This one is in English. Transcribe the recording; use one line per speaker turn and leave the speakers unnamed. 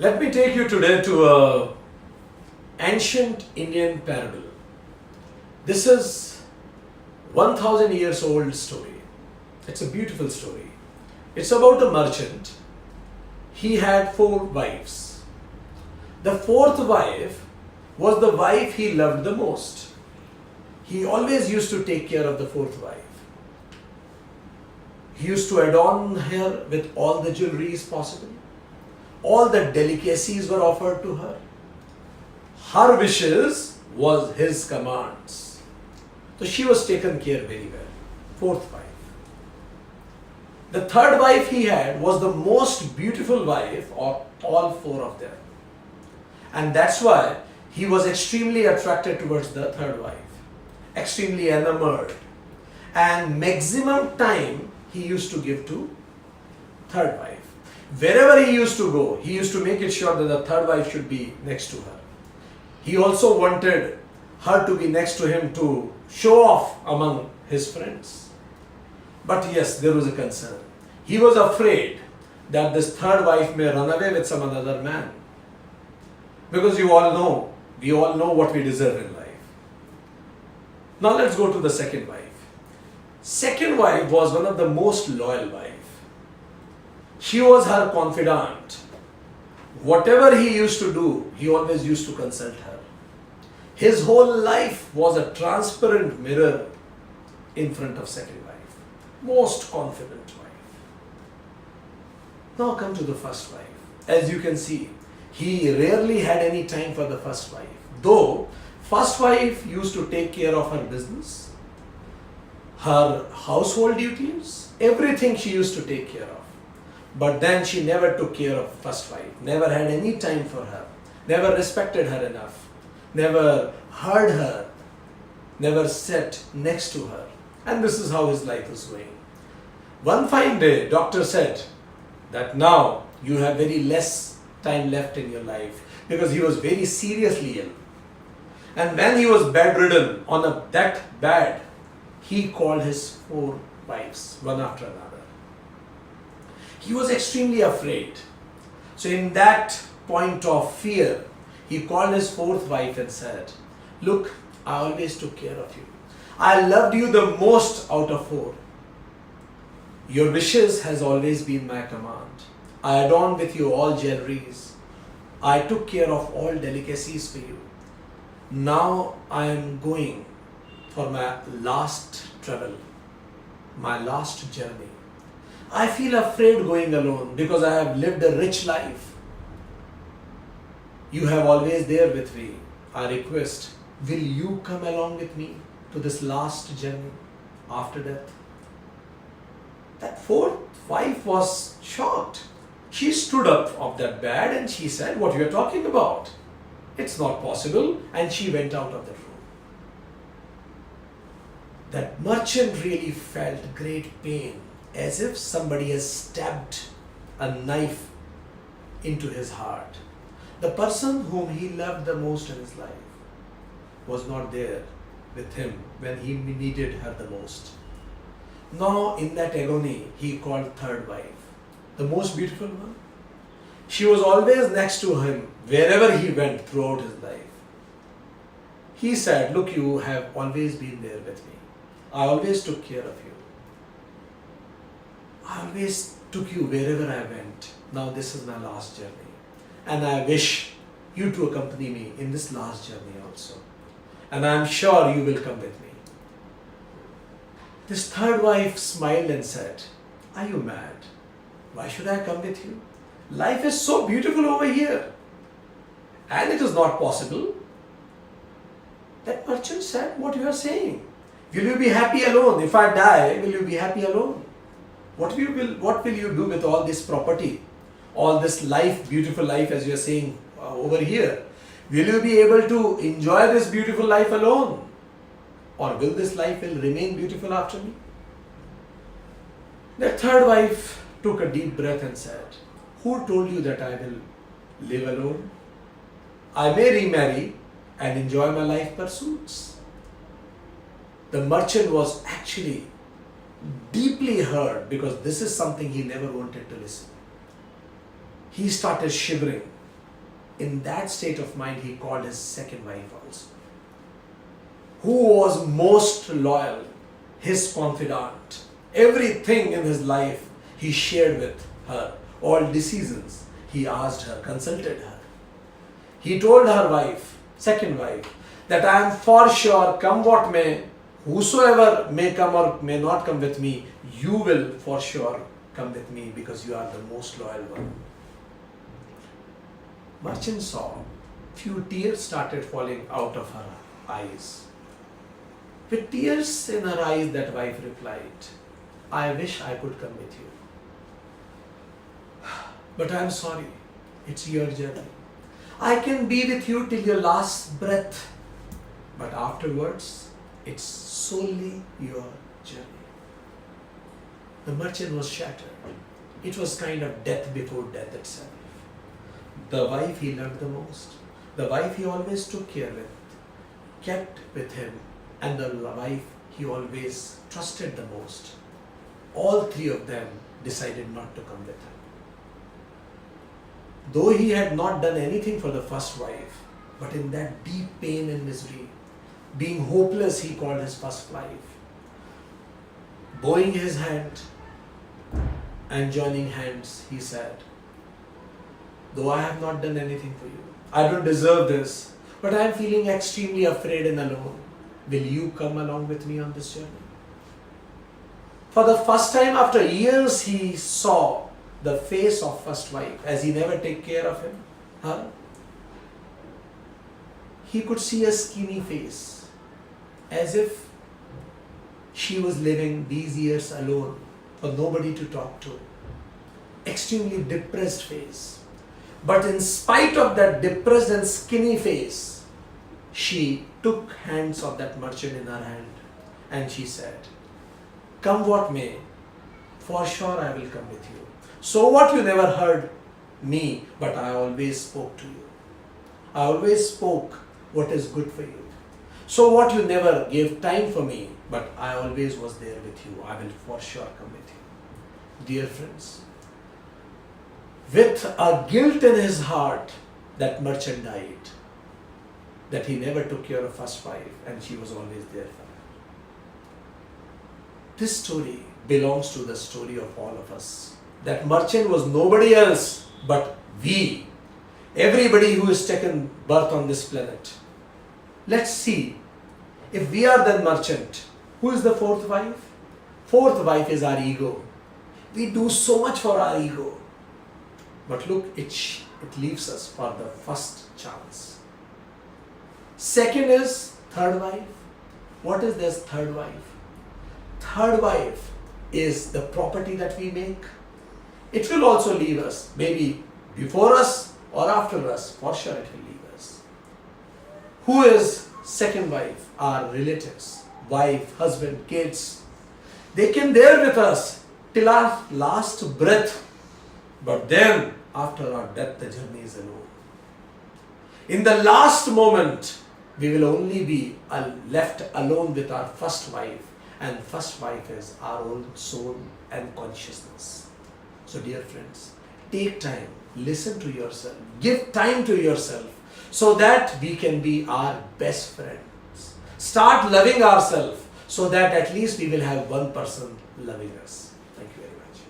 Let me take you today to a ancient Indian parable. This is 1000 years old story. It's a beautiful story. It's about a merchant. He had 4 wives. The 4th wife was the wife he loved the most. He always used to take care of the 4th wife. He used to adorn her with all the jewelries possible. All the delicacies were offered to her. Her wishes was his commands. So she was taken care very well. 4th wife. The 3rd wife he had was the most beautiful wife of all 4 of them. And that's why he was extremely attracted towards the 3rd wife. Extremely enamored. And maximum time he used to give to 3rd wife. Wherever he used to go, he used to make it sure that the 3rd wife should be next to her. He also wanted her to be next to him to show off among his friends. But yes, there was a concern. He was afraid that this 3rd wife may run away with some other man. Because we all know what we deserve in life. Now let's go to the 2nd wife. 2nd wife was one of the most loyal wife. She was her confidant. Whatever he used to do, he always used to consult her. His whole life was a transparent mirror in front of 2nd wife. Most confident wife. Now come to the 1st wife. As you can see, he rarely had any time for the 1st wife. Though, 1st wife used to take care of her business, her household duties, everything she used to take care of. But then she never took care of 1st wife, never had any time for her, never respected her enough, never heard her, never sat next to her. And this is how his life was going. One fine day, doctor said that now you have very less time left in your life because he was very seriously ill. And when he was bedridden that bad, he called his 4 wives, one after another. He was extremely afraid. So in that point of fear, he called his 4th wife and said, "Look, I always took care of you. I loved you the most out of 4. Your wishes has always been my command. I adorned with you all jewelries. I took care of all delicacies for you. Now I am going for my last travel, my last journey. I feel afraid going alone because I have lived a rich life. You have always there with me. I request, will you come along with me to this last journey after death?" That 4th wife was shocked. She stood up of that bed and she said, "What you are talking about? It's not possible." And she went out of the room. That merchant really felt great pain, as if somebody has stabbed a knife into his heart. The person whom he loved the most in his life was not there with him when he needed her the most. Now in that agony, he called 3rd wife, the most beautiful one. She was always next to him wherever he went throughout his life. He said, "Look, you have always been there with me. I always took care of you. I always took you wherever I went. Now this is my last journey. And I wish you to accompany me in this last journey also. And I am sure you will come with me." This 3rd wife smiled and said, "Are you mad? Why should I come with you? Life is so beautiful over here. And it is not possible." That merchant said, "What you are saying? Will you be happy alone? If I die, will you be happy alone? What will you do with all this property? All this life, beautiful life as you are saying over here? Will you be able to enjoy this beautiful life alone? Or will this life will remain beautiful after me?" The 3rd wife took a deep breath and said, "Who told you that I will live alone? I may remarry and enjoy my life pursuits." The merchant was actually deeply hurt because this is something he never wanted to listen. He started shivering. In that state of mind, he called his second wife also, who was most loyal, his confidant. Everything in his life he shared with her. All decisions he asked her, consulted her. He told her wife, second wife, that I am for sure, come what may, whosoever may come or may not come with me, you will for sure come with me because you are the most loyal one. Merchant saw few tears started falling out of her eyes. With tears in her eyes, that wife replied, I wish I could come with you. But I am sorry, it's your journey. I can be with you till your last breath, but afterwards, it's solely your journey. The merchant was shattered. It was kind of death before death itself. The wife he loved the most, the wife he always took care with, kept with him, and the wife he always trusted the most. All three of them decided not to come with him. Though he had not done anything for the first wife, but in that deep pain and misery, being hopeless, he called his first wife. Bowing his hand and joining hands, he said, though I have not done anything for you, I don't deserve this, but I am feeling extremely afraid and alone. Will you come along with me on this journey? For the first time after years, he saw the face of first wife, as he never take care of him, her. He could see a skinny face, as if she was living these years alone, for nobody to talk to. Extremely depressed face. But in spite of that depressed and skinny face, she took hands of that merchant in her hand and she said, come what may, for sure I will come with you. So what, you never heard me, but I always spoke to you. I always spoke what is good for you. So what, you never gave time for me, but I always was there with you. I will for sure come with you. Dear friends, with a guilt in his heart, that merchant died. That he never took care of first wife and she was always there for him. This story belongs to the story of all of us. That merchant was nobody else but we. Everybody who has taken birth on this planet. Let's see, if we are that merchant, who is the fourth wife? Fourth wife is our ego. We do so much for our ego. But look, it leaves us for the first chance. Second is third wife. What is this third wife? Third wife is the property that we make. It will also leave us, maybe before us or after us. For sure it will leave us. Who is second wife? Our relatives, wife, husband, kids. They can bear with us till our last breath. But then, after our death, the journey is alone. In the last moment, we will only be left alone with our first wife. And first wife is our own soul and consciousness. So dear friends, take time, listen to yourself, give time to yourself so that we can be our best friends. Start loving ourselves so that at least we will have one person loving us. Thank you very much.